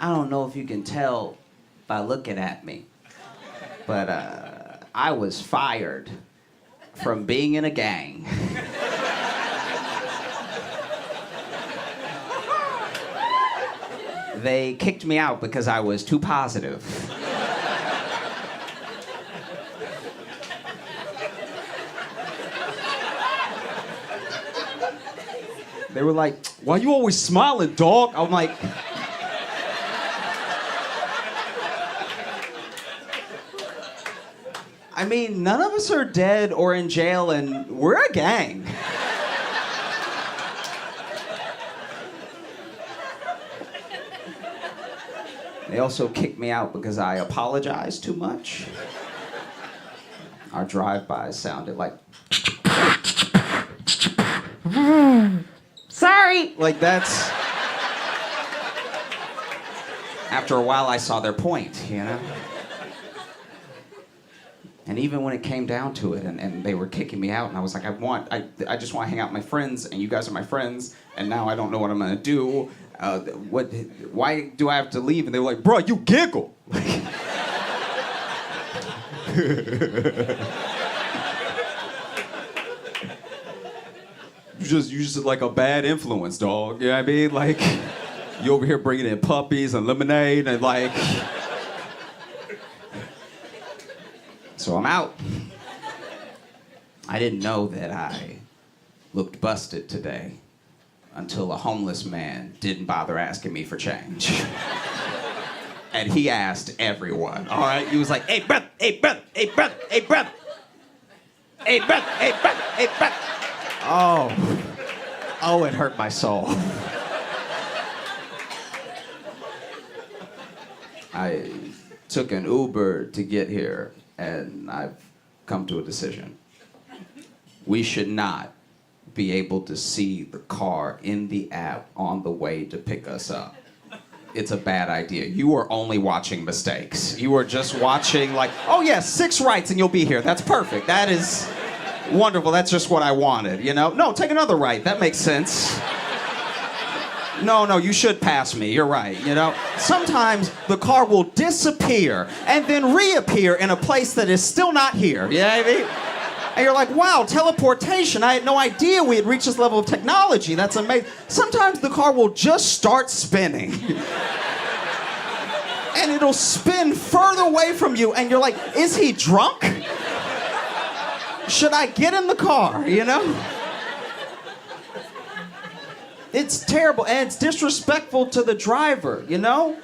I don't know if you can tell by looking at me, but I was fired from being in a gang. They kicked me out because I was too positive. They were like, "Why you always smiling, dog?" I'm like, I mean, none of us are dead or in jail, and we're a gang. They also kicked me out because I apologized too much. Our drive-bys sounded like, sorry. Like that's... After a while, I saw their point, you know? And even when it came down to it, and they were kicking me out, and I was like, I just want to hang out with my friends, and you guys are my friends, and now I don't know what I'm gonna do. Why do I have to leave? And they were like, bro, you giggle. You just like a bad influence, dog. You know what I mean? Like, you over here bringing in puppies and lemonade and like... So I'm out. I didn't know that I looked busted today until a homeless man didn't bother asking me for change. And he asked everyone, all right? He was like, hey, brother, hey, brother, hey, brother, hey, brother. Hey, brother, hey, brother, hey, brother. Oh, it hurt my soul. I took an Uber to get here, and I've come to a decision. We should not be able to see the car in the app on the way to pick us up. It's a bad idea. You are only watching mistakes. You are just watching like, oh yes, 6 rights and you'll be here. That's perfect. That is wonderful. That's just what I wanted, you know? No, take another right. That makes sense. No, you should pass me. You're right, you know? Sometimes the car will disappear and then reappear in a place that is still not here. You know what I mean? And you're like, wow, teleportation. I had no idea we had reached this level of technology. That's amazing. Sometimes the car will just start spinning. And it'll spin further away from you, and you're like, is he drunk? Should I get in the car, you know? It's terrible, and it's disrespectful to the driver, you know?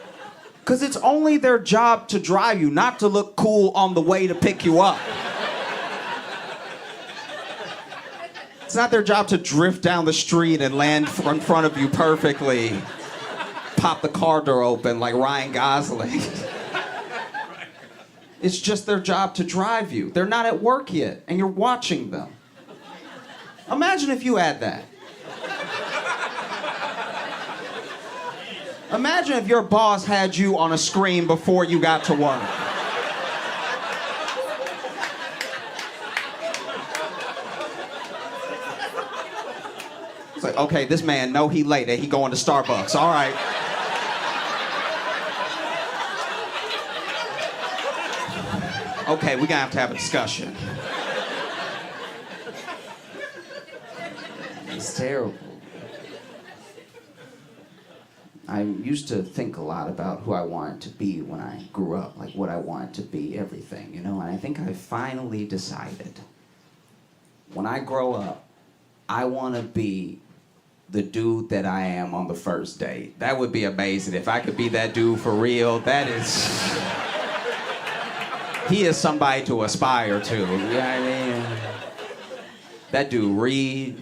Because it's only their job to drive you, not to look cool on the way to pick you up. It's not their job to drift down the street and land in front of you perfectly. Pop the car door open like Ryan Gosling. It's just their job to drive you. They're not at work yet, and you're watching them. Imagine if you had that. Imagine if your boss had you on a screen before you got to work. It's like, okay, this man know he late and he going to Starbucks. All right. Okay, we're gonna have to have a discussion. It's terrible. I used to think a lot about who I wanted to be when I grew up, like what I wanted to be, everything, you know? And I think I finally decided, when I grow up, I want to be the dude that I am on the first date. That would be amazing. If I could be that dude for real, that is... He is somebody to aspire to, you know what I mean? That dude Reed.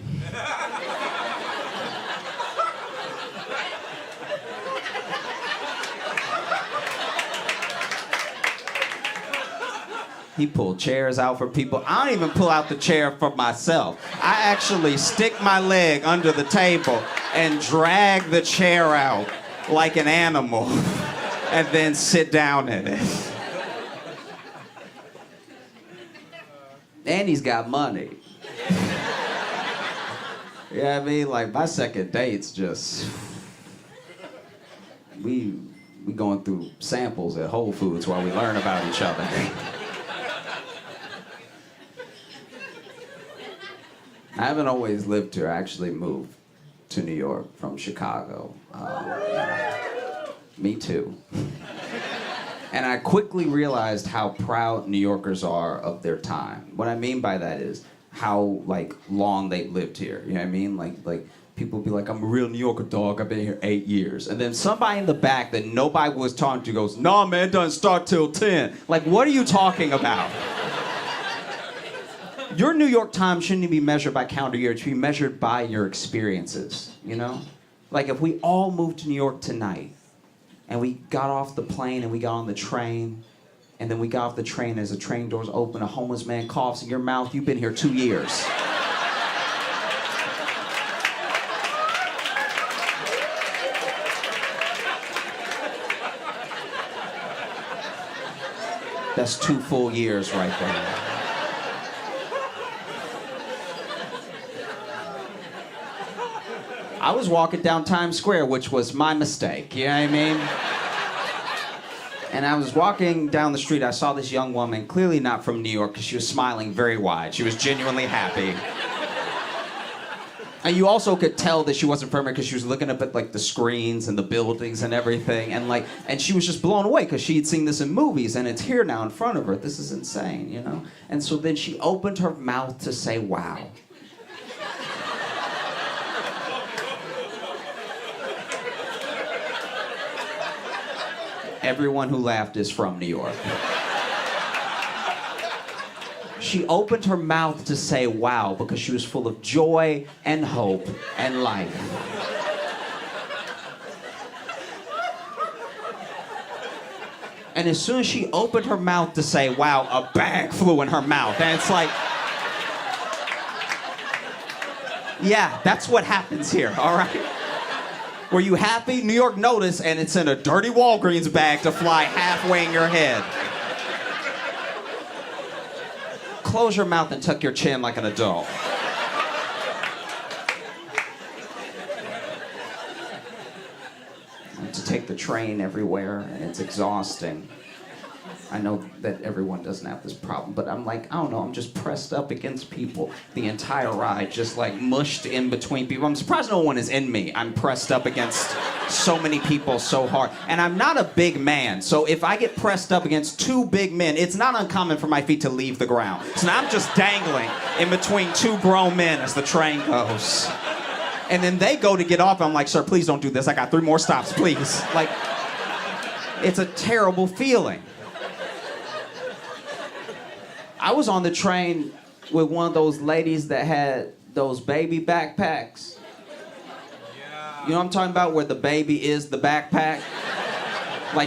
He pulled chairs out for people. I don't even pull out the chair for myself. I actually stick my leg under the table and drag the chair out like an animal and then sit down in it. And he's got money. You know what I mean? Like, my second date's just... We We going through samples at Whole Foods while we learn about each other. I haven't always lived here. I actually moved to New York from Chicago. Me too. And I quickly realized how proud New Yorkers are of their time. What I mean by that is how long they've lived here. You know what I mean? Like people be like, I'm a real New Yorker, dog. I've been here 8 years. And then somebody in the back that nobody was talking to goes, nah, man, it doesn't start till 10. Like, what are you talking about? Your New York time shouldn't be measured by calendar year. It should be measured by your experiences, you know? Like, if we all moved to New York tonight, and we got off the plane and we got on the train, and then we got off the train as the train doors open, a homeless man coughs in your mouth, you've been here 2 years. That's 2 full years right there. I was walking down Times Square, which was my mistake, you know what I mean? And I was walking down the street, I saw this young woman, clearly not from New York, because she was smiling very wide. She was genuinely happy. And you also could tell that she wasn't from here because she was looking up at the screens and the buildings and everything, and she was just blown away because she had seen this in movies and it's here now in front of her. This is insane, you know? And so then she opened her mouth to say, wow. Everyone who laughed is from New York. She opened her mouth to say wow because she was full of joy and hope and life. And as soon as she opened her mouth to say wow, a bag flew in her mouth. And it's like, yeah, that's what happens here, all right? Were you happy? New York notice, and it's in a dirty Walgreens bag to fly halfway in your head. Close your mouth and tuck your chin like an adult. I have to take the train everywhere, and it's exhausting. I know that everyone doesn't have this problem, but I'm I don't know, I'm just pressed up against people the entire ride, just mushed in between people. I'm surprised no one is in me. I'm pressed up against so many people so hard. And I'm not a big man, so if I get pressed up against 2 big men, it's not uncommon for my feet to leave the ground. So now I'm just dangling in between 2 grown men as the train goes. And then they go to get off, and I'm like, sir, please don't do this. I got 3 more stops, please. It's a terrible feeling. I was on the train with one of those ladies that had those baby backpacks. Yeah. You know what I'm talking about? Where the baby is the backpack?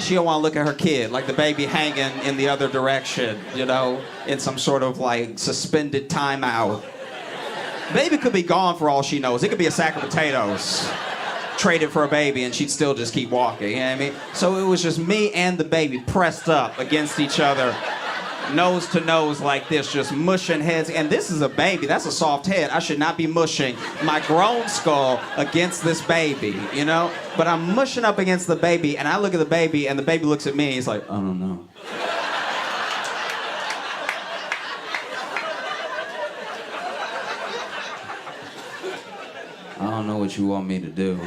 She don't want to look at her kid, the baby hanging in the other direction, you know, in some sort of suspended timeout. Baby could be gone for all she knows. It could be a sack of potatoes traded for a baby and she'd still just keep walking, you know what I mean? So it was just me and the baby pressed up against each other. Nose to nose like this, just mushing heads. And this is a baby. That's a soft head. I should not be mushing my grown skull against this baby, you know? But I'm mushing up against the baby, and I look at the baby, and the baby looks at me, and he's like, I don't know. I don't know what you want me to do.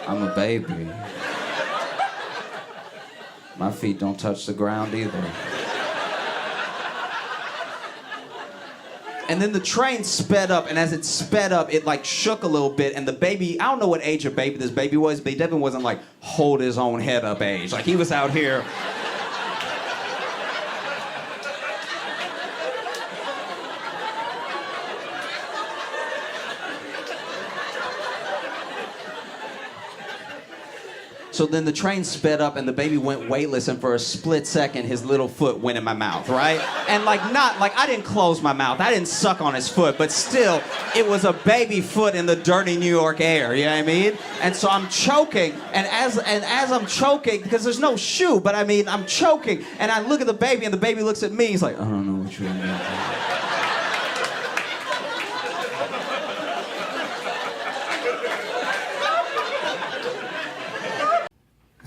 I'm a baby. My feet don't touch the ground either. And then the train sped up, and as it sped up, it shook a little bit, and the baby, I don't know what age of baby this baby was, but he definitely wasn't hold his own head up age. He was out here. So then the train sped up and the baby went weightless, and for a split second his little foot went in my mouth, right? And I didn't close my mouth, I didn't suck on his foot, but still, it was a baby foot in the dirty New York air, you know what I mean? And so I'm choking, and as I'm choking, because there's no shoe, but I'm choking, and I look at the baby, and the baby looks at me, he's like, I don't know what you mean.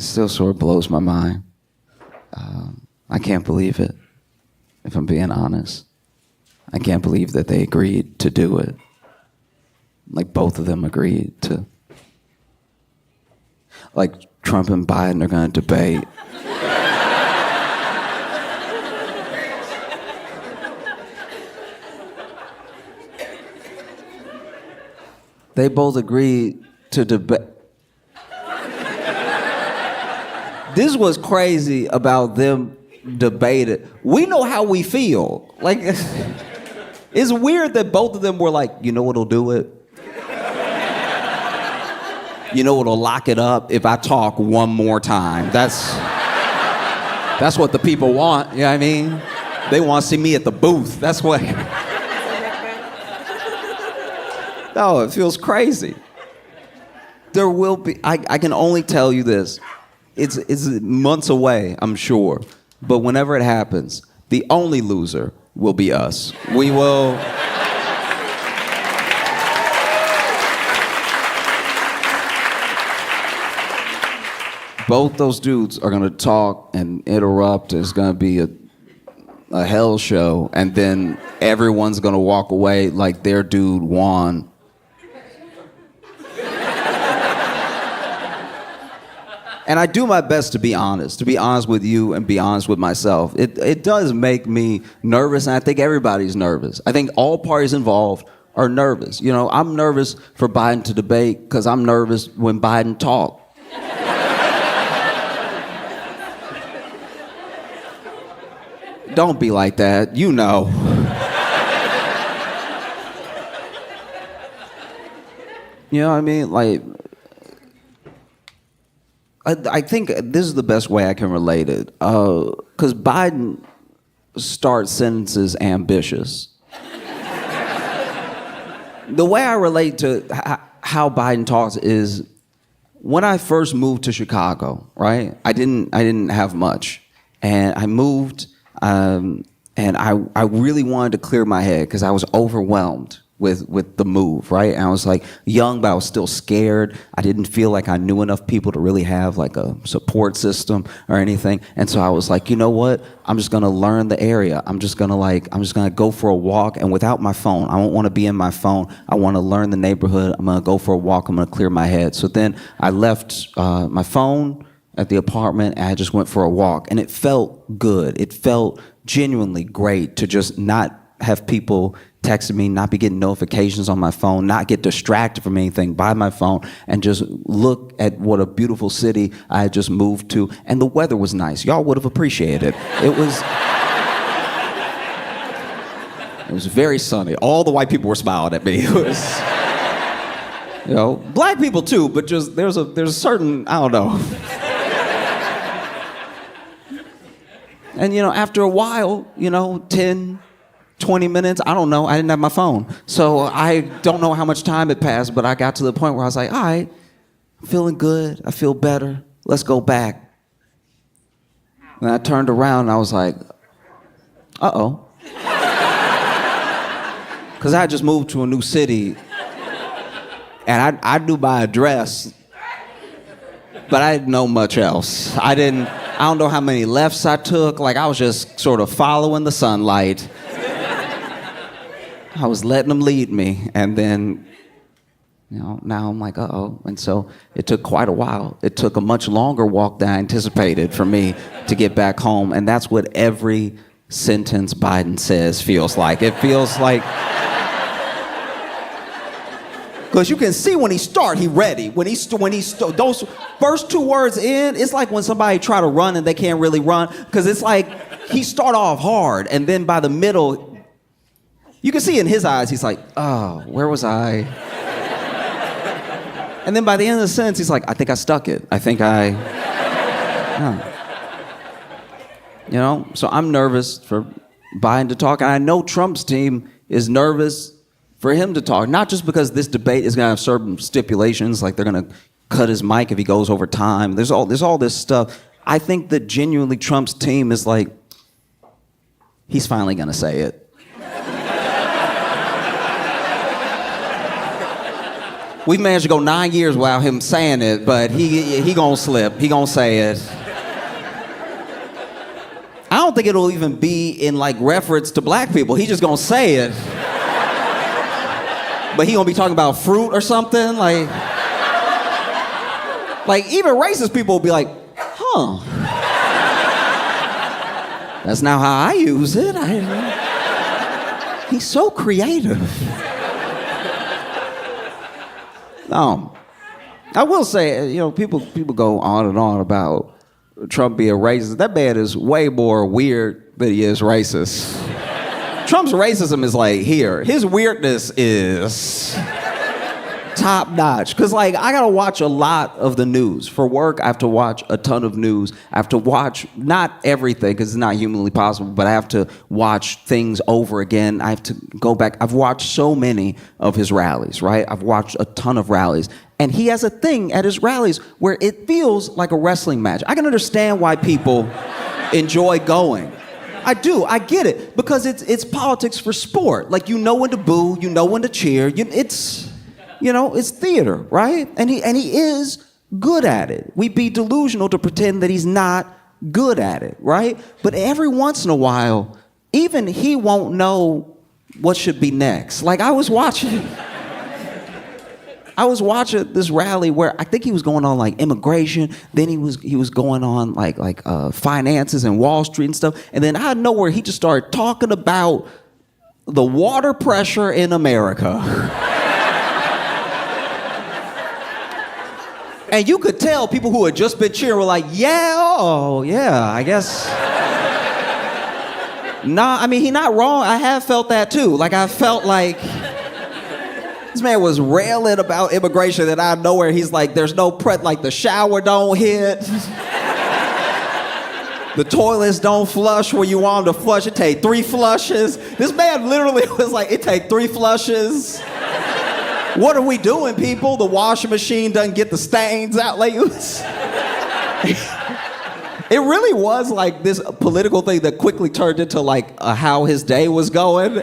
still sort of blows my mind. I can't believe it, if I'm being honest. I can't believe that they agreed to do it. Like, both of them agreed to. Like, Trump and Biden are going to debate. They both agreed to debate. This was crazy about them debating. We know how we feel. Like, it's weird that both of them were like, you know what'll do it? You know what'll lock it up? If I talk one more time. That's what the people want, you know what I mean? They want to see me at the booth. That's what. No, it feels crazy. There will be, I can only tell you this. It's months away, I'm sure. But whenever it happens, the only loser will be us. We will. Both those dudes are gonna talk and interrupt. It's gonna be a hell show, and then everyone's gonna walk away like their dude won. And I do my best to be honest with you and be honest with myself. It does make me nervous, and I think everybody's nervous. I think all parties involved are nervous. You know, I'm nervous for Biden to debate because I'm nervous when Biden talks. Don't be like that, you know. You know what I mean? Like, I think this is the best way I can relate it. Because Biden starts sentences ambitious. The way I relate to how Biden talks is, when I first moved to Chicago, right? I didn't have much, and I moved, and I really wanted to clear my head because I was overwhelmed with the move, right? And I was like young, but I was still scared. I didn't feel like I knew enough people to really have like a support system or anything. And so I was like, you know what? I'm just gonna learn the area. I'm just gonna go for a walk, and without my phone. I don't wanna be in my phone. I wanna learn the neighborhood. I'm gonna go for a walk. I'm gonna clear my head. So then I left my phone at the apartment, and I just went for a walk. And it felt good. It felt genuinely great to just not have people texting me, not be getting notifications on my phone, not get distracted from anything by my phone, and just look at what a beautiful city I had just moved to. And the weather was nice. Y'all would have appreciated it. It was very sunny. All the white people were smiling at me. It was, you know, black people too, but just there's a certain, I don't know. And you know, after a while, you know, 10, 20 minutes, I don't know, I didn't have my phone. So I don't know how much time had passed, but I got to the point where I was like, all right, I'm feeling good, I feel better, let's go back. And I turned around and I was like, uh-oh. Because I had just moved to a new city, and I knew my address, but I didn't know much else. I don't know how many lefts I took, like I was just sort of following the sunlight. I was letting them lead me, and then, you know, now I'm like, uh-oh. And so it took quite a while. It took a much longer walk than I anticipated for me to get back home, and that's what every sentence Biden says feels like. It feels like, because you can see when he ready. When he those first two words in, it's like when somebody try to run and they can't really run, because it's like he start off hard, and then by the middle, you can see in his eyes, he's like, oh, where was I? And then by the end of the sentence, he's like, I think I stuck it. You know, so I'm nervous for Biden to talk, and I know Trump's team is nervous for him to talk, not just because this debate is gonna have certain stipulations, like they're gonna cut his mic if he goes over time. There's all this stuff. I think that genuinely Trump's team is like, he's finally gonna say it. We've managed to go 9 years without him saying it, but he gonna slip. He gonna say it. I don't think it'll even be in like reference to black people. He just gonna say it. But he gonna be talking about fruit or something, like even racist people will be like, huh. That's not how I use it. He's so creative. I will say, people go on and on about Trump being racist. That man is way more weird than he is racist. Trump's racism is like here. His weirdness is top notch. Because, I got to watch a lot of the news. For work, I have to watch a ton of news. I have to watch not everything because it's not humanly possible, but I have to watch things over again. I have to go back. I've watched so many of his rallies, right? I've watched a ton of rallies. And he has a thing at his rallies where it feels like a wrestling match. I can understand why people enjoy going. I do. I get it. Because it's politics for sport. Like, you know when to boo, you know when to cheer. It's theater, right? And he is good at it. We'd be delusional to pretend that he's not good at it, right? But every once in a while, even he won't know what should be next. Like, I was watching this rally where I think he was going on like immigration, then he was going on like finances and Wall Street and stuff, and then out of nowhere he just started talking about the water pressure in America. And you could tell people who had just been cheering were like, yeah, oh yeah, I guess. Nah, I mean, he's not wrong. I have felt that too. Like, I felt like this man was railing about immigration, and out of nowhere he's like, there's no like the shower don't hit. The toilets don't flush when you want them to flush. It take 3 flushes. This man literally was like, it take 3 flushes. What are we doing, people? The washing machine doesn't get the stains out. Like, it really was like this political thing that quickly turned into like how his day was going.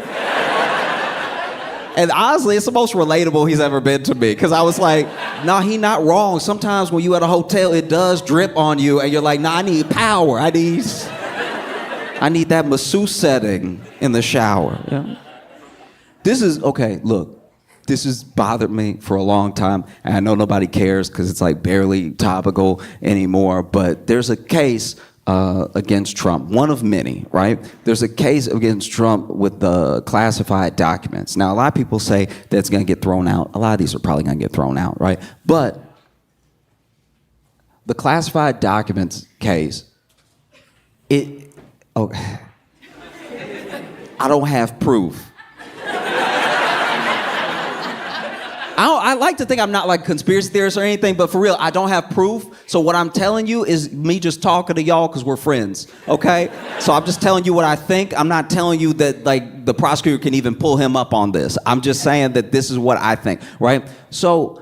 And honestly, it's the most relatable he's ever been to me. Because I was like, nah, he not wrong. Sometimes when you at a hotel, it does drip on you. And you're like, nah, I need power. I need that masseuse setting in the shower. Yeah. This has bothered me for a long time. And I know nobody cares because it's like barely topical anymore. But there's a case against Trump, one of many, right? There's a case against Trump with the classified documents. Now, a lot of people say that's going to get thrown out. A lot of these are probably going to get thrown out, right? But the classified documents case, I don't have proof. I like to think I'm not like a conspiracy theorist or anything, but for real, I don't have proof. So what I'm telling you is me just talking to y'all because we're friends, okay? So I'm just telling you what I think. I'm not telling you that like the prosecutor can even pull him up on this. I'm just saying that this is what I think, right? So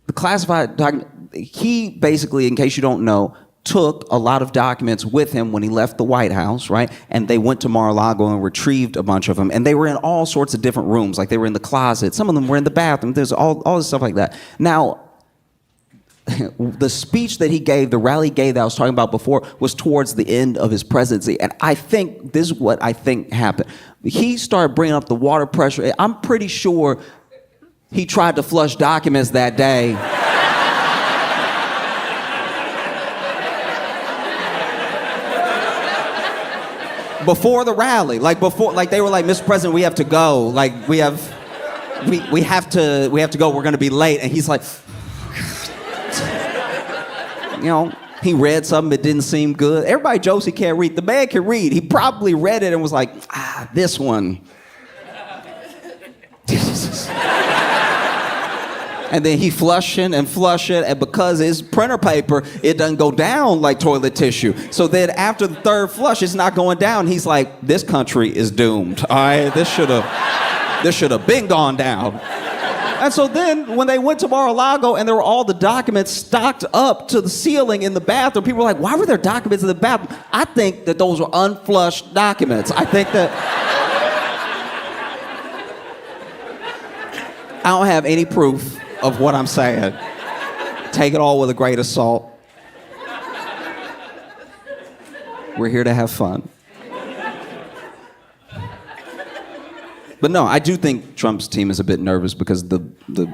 the classified document, he basically, in case you don't know, took a lot of documents with him when he left the White House, right? And they went to Mar-a-Lago and retrieved a bunch of them. And they were in all sorts of different rooms. Like, they were in the closet. Some of them were in the bathroom. There's all this stuff like that. Now, the speech that he gave, the rally he gave that I was talking about before, was towards the end of his presidency. And I think this is what I think happened. He started bringing up the water pressure. I'm pretty sure he tried to flush documents that day. Before the rally, they were like, Mr. President, we have to go. Like, we have to go. We're going to be late. And he's like, he read something that didn't seem good. Everybody jokes he can't read. The man can read. He probably read it and was like, this one. And then he flush it, and because it's printer paper, it doesn't go down like toilet tissue. So then after the third flush, it's not going down. He's like, this country is doomed, all right? This should have been gone down. And so then when they went to Mar-a-Lago and there were all the documents stocked up to the ceiling in the bathroom, people were like, why were there documents in the bathroom? I think that those were unflushed documents. I think that... I don't have any proof of what I'm saying. Take it all with a grain of salt. We're here to have fun. But no, I do think Trump's team is a bit nervous because the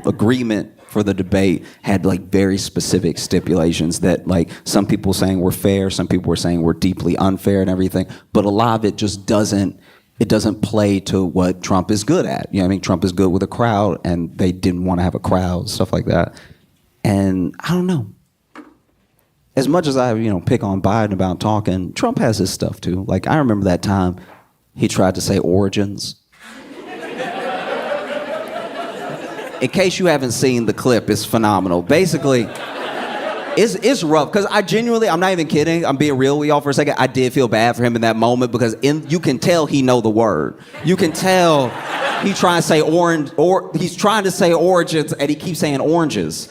agreement for the debate had like very specific stipulations that like some people saying were fair, some people were saying were deeply unfair and everything. But a lot of it just doesn't play to what Trump is good at. You know what I mean? Trump is good with a crowd and they didn't want to have a crowd, stuff like that. And I don't know. As much as I, pick on Biden about talking, Trump has his stuff too. Like I remember that time he tried to say origins. In case you haven't seen the clip, it's phenomenal. Basically, it's rough because I'm not even kidding. I'm being real with y'all for a second. I did feel bad for him in that moment because you can tell he know the word. You can tell he trying to say orange, or he's trying to say origins, and he keeps saying oranges,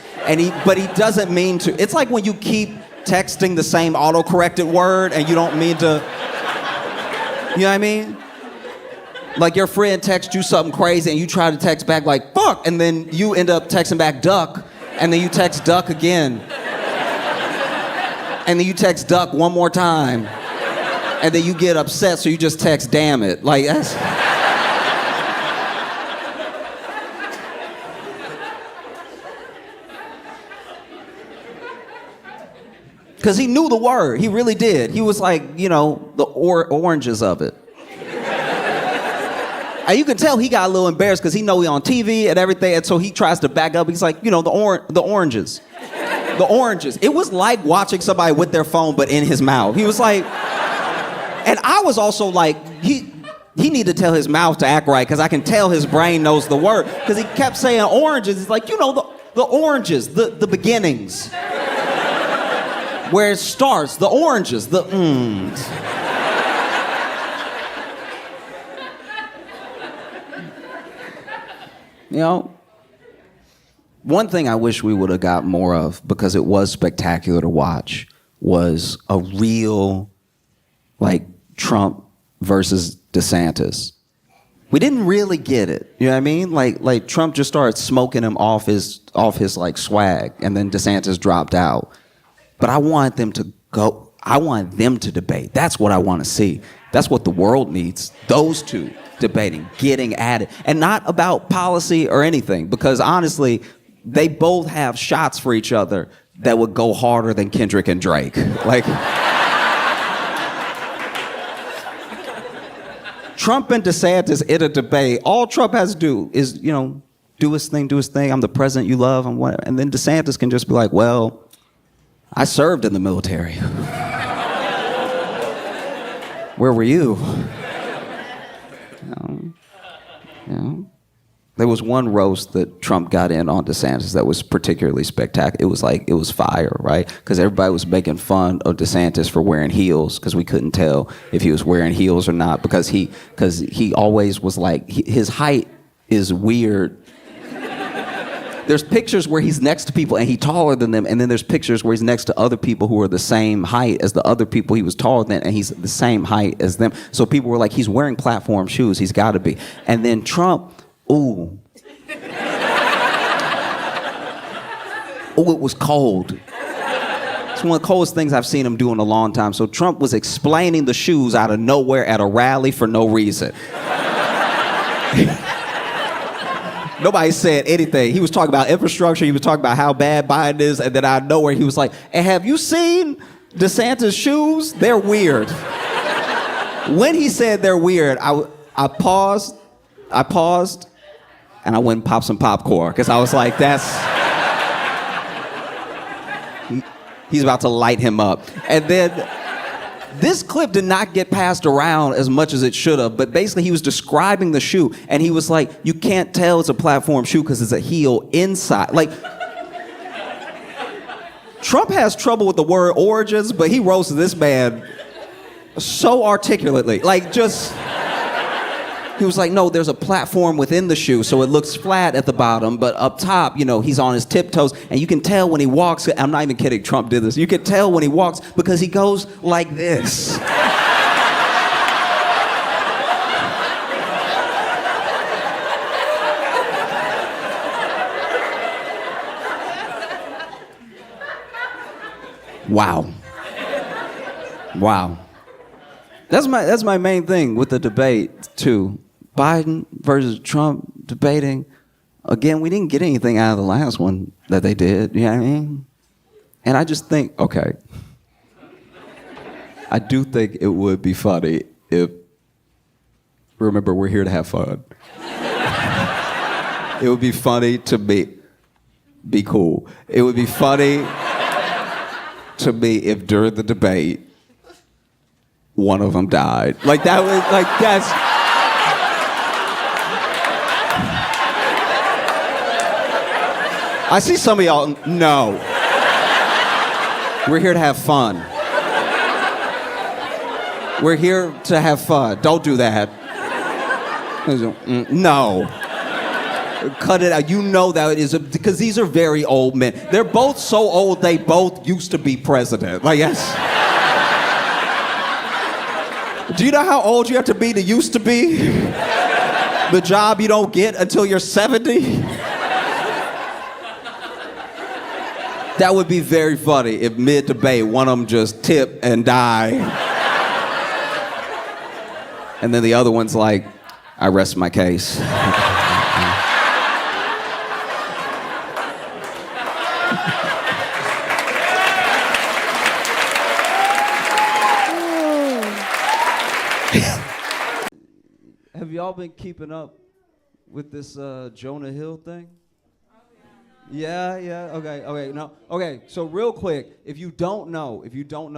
but he doesn't mean to. It's like when you keep texting the same auto-corrected word and you don't mean to. You know what I mean? Like your friend texts you something crazy and you try to text back like, fuck, and then you end up texting back duck, and then you text duck again. And then you text duck one more time. And then you get upset, so you just text damn it. Like, that's... Because he knew the word. He really did. He was like, the oranges of it. And you can tell he got a little embarrassed because he know he on TV and everything, and so he tries to back up. He's like, the oranges. The oranges. It was like watching somebody with their phone, but in his mouth. He was like, and I was also like, he need to tell his mouth to act right, because I can tell his brain knows the word. Because he kept saying oranges. He's like, the oranges, the beginnings. Where it starts, the oranges, the One thing I wish we would have got more of, because it was spectacular to watch, was a real, Trump versus DeSantis. We didn't really get it. You know what I mean? Like Trump just started smoking him off his swag, and then DeSantis dropped out. But I want them to go. I want them to debate. That's what I want to see. That's what the world needs. Those two debating, getting at it, and not about policy or anything, because honestly, they both have shots for each other that would go harder than Kendrick and Drake. Like, Trump and DeSantis in a debate, all Trump has to do is, do his thing. I'm the president you love, and then DeSantis can just be like, well, I served in the military. Where were you? There was one roast that Trump got in on DeSantis that was particularly spectacular. It was fire, right? Because everybody was making fun of DeSantis for wearing heels, because we couldn't tell if he was wearing heels or not, because he always was like, his height is weird. There's pictures where he's next to people and he's taller than them, and then there's pictures where he's next to other people who are the same height as the other people he was taller than, and he's the same height as them. So people were like, he's wearing platform shoes, he's got to be. And then Trump, ooh, it was cold. It's one of the coldest things I've seen him do in a long time. So Trump was explaining the shoes out of nowhere at a rally for no reason. Nobody said anything. He was talking about infrastructure. He was talking about how bad Biden is. And then out of nowhere, he was like, and have you seen DeSantis' shoes? They're weird. When he said they're weird, I paused, and I went and popped some popcorn, because I was like, he's about to light him up. And then this clip did not get passed around as much as it should have, but basically he was describing the shoe, and he was like, you can't tell it's a platform shoe because it's a heel inside. Like, Trump has trouble with the word origins, but he roasted this man so articulately. He was like, no, there's a platform within the shoe, so it looks flat at the bottom, but up top, he's on his tiptoes, and you can tell when he walks. I'm not even kidding, Trump did this. You can tell when he walks because he goes like this. Wow. Wow. That's my main thing with the debate too. Biden versus Trump debating. Again, we didn't get anything out of the last one that they did. You know what I mean? And I just think, okay, I do think it would be funny if, remember, we're here to have fun. It would be funny to be cool. It would be funny to me if during the debate, one of them died. Like that was, like that's. I see some of y'all, no. We're here to have fun. We're here to have fun. Don't do that. No. Cut it out. You know that is because these are very old men. They're both so old they both used to be president. Like yes. Do you know how old you have to be to used to be? The job you don't get until you're 70? That would be very funny if mid-debate one of them just tip and die. And then the other one's like, I rest my case. Have y'all been keeping up with this Jonah Hill thing? Yeah, okay, no, okay. So real quick, if you don't know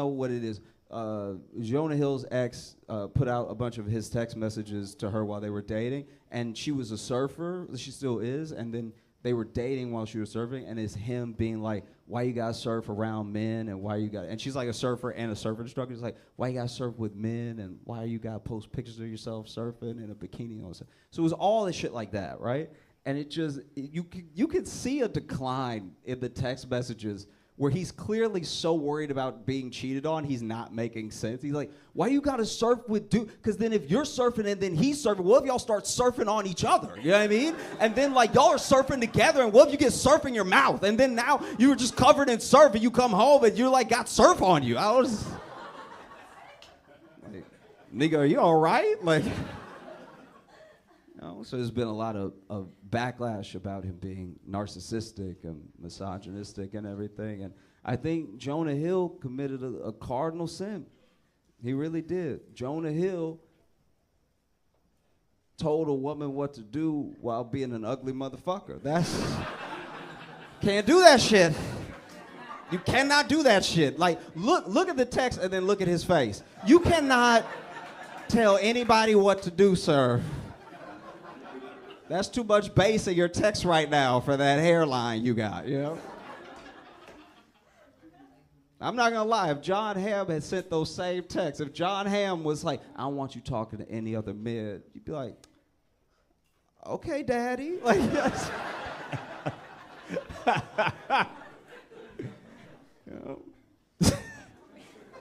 what it is, Jonah Hill's ex put out a bunch of his text messages to her while they were dating, and she was a surfer, she still is, and then they were dating while she was surfing, and it's him being like, why you gotta surf around men, and why you got, and she's like a surfer and a surf instructor, it's like, why you gotta surf with men, and why you gotta post pictures of yourself surfing in a bikini and all this stuff. So it was all this shit like that, right? And it just, you could see a decline in the text messages where he's clearly so worried about being cheated on, he's not making sense. He's like, why you gotta surf with dude? Because then if you're surfing and then he's surfing, what if y'all start surfing on each other? You know what I mean? And then like y'all are surfing together, and what if you get surf in your mouth? And then now you were just covered in surf, and you come home and you're like, got surf on you. I was like, nigga, are you all right? Like, so there's been a lot of backlash about him being narcissistic and misogynistic and everything. And I think Jonah Hill committed a cardinal sin. He really did. Jonah Hill told a woman what to do while being an ugly motherfucker. Can't do that shit. You cannot do that shit. Like, look at the text and then look at his face. You cannot tell anybody what to do, sir. That's too much bass in your text right now for that hairline you got, you know? I'm not gonna lie, if John Hamm had sent those same texts, if John Hamm was like, I don't want you talking to any other men, you'd be like, okay, daddy. Like, yes.